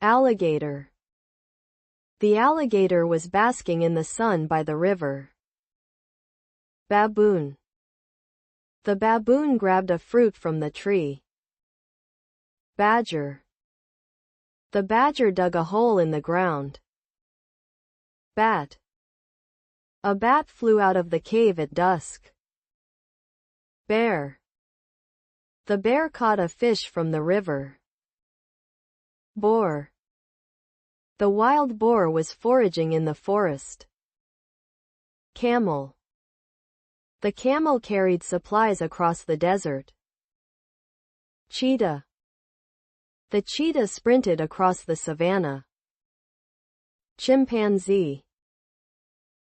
Alligator. The alligator was basking in the sun by the river. Baboon. The baboon grabbed a fruit from the tree. Badger. The badger dug a hole in the ground. Bat. A bat flew out of the cave at dusk. Bear. The bear caught a fish from the river. Boar. The wild boar was foraging in the forest. Camel. The camel carried supplies across the desert. Cheetah. The cheetah sprinted across the savannah. Chimpanzee.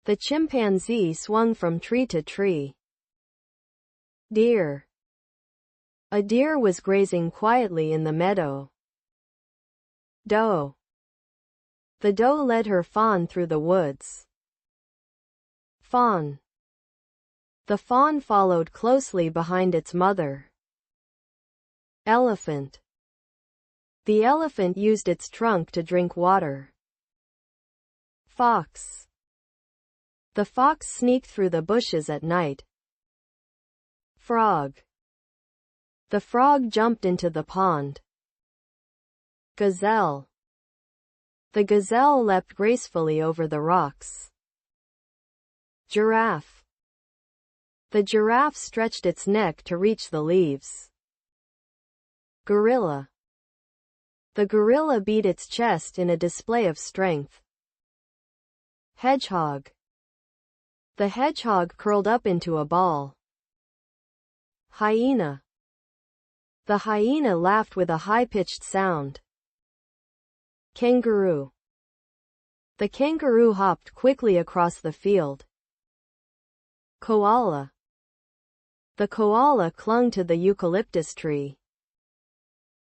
The chimpanzee swung from tree to tree. Deer. A deer was grazing quietly in the meadow. Doe. The doe led her fawn through the woods. Fawn. The fawn followed closely behind its mother. Elephant. The elephant used its trunk to drink water. Fox. The fox sneaked through the bushes at night. Frog. The frog jumped into the pond. Gazelle. The gazelle leapt gracefully over the rocks. Giraffe. The giraffe stretched its neck to reach the leaves. Gorilla. The gorilla beat its chest in a display of strength. Hedgehog. The hedgehog curled up into a ball. Hyena. The hyena laughed with a high-pitched sound. Kangaroo. The kangaroo hopped quickly across the field. Koala. The koala clung to the eucalyptus tree.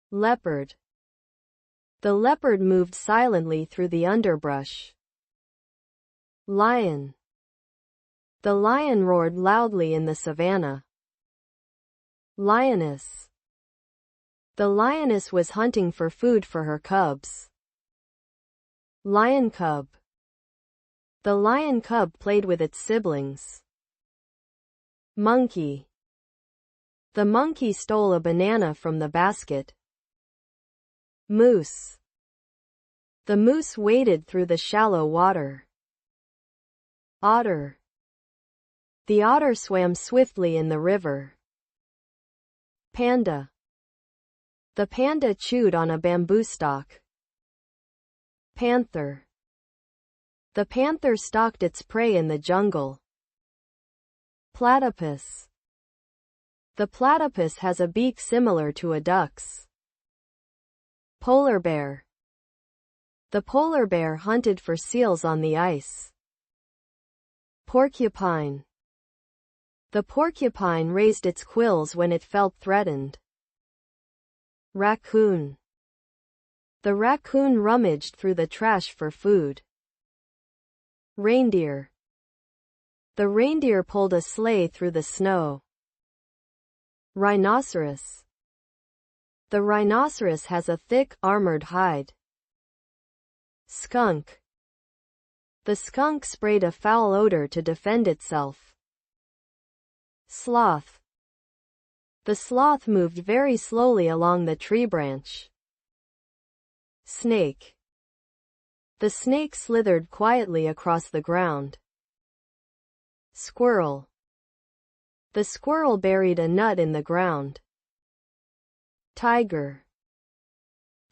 Leopard. The leopard moved silently through the underbrush. Lion. The lion roared loudly in the savannah. Lioness. The lioness was hunting for food for her cubs. Lion cub. The lion cub played with its siblings. Monkey. The monkey stole a banana from the basket. Moose. The moose waded through the shallow water. Otter. The otter swam swiftly in the river. Panda. The panda chewed on a bamboo stalk. Panther. The panther stalked its prey in the jungle. Platypus. The platypus has a beak similar to a duck's. Polar bear. The polar bear hunted for seals on the ice. Porcupine. The porcupine raised its quills when it felt threatened. Raccoon. The raccoon rummaged through the trash for food. Reindeer. The reindeer pulled a sleigh through the snow. Rhinoceros. The rhinoceros has a thick, armored hide. Skunk. The skunk sprayed a foul odor to defend itself. Sloth. The sloth moved very slowly along the tree branch. Snake. The snake slithered quietly across the ground. Squirrel. The squirrel buried a nut in the ground. Tiger.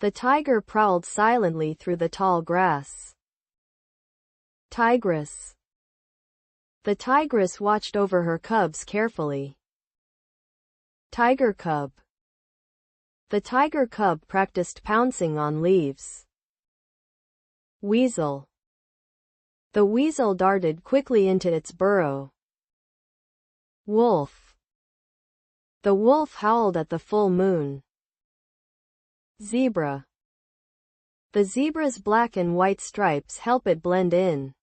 The tiger prowled silently through the tall grass. Tigress. The tigress watched over her cubs carefully. Tiger cub. The tiger cub practiced pouncing on leaves. Weasel. The weasel darted quickly into its burrow. Wolf. The wolf howled at the full moon. Zebra. The zebra's black and white stripes help it blend in.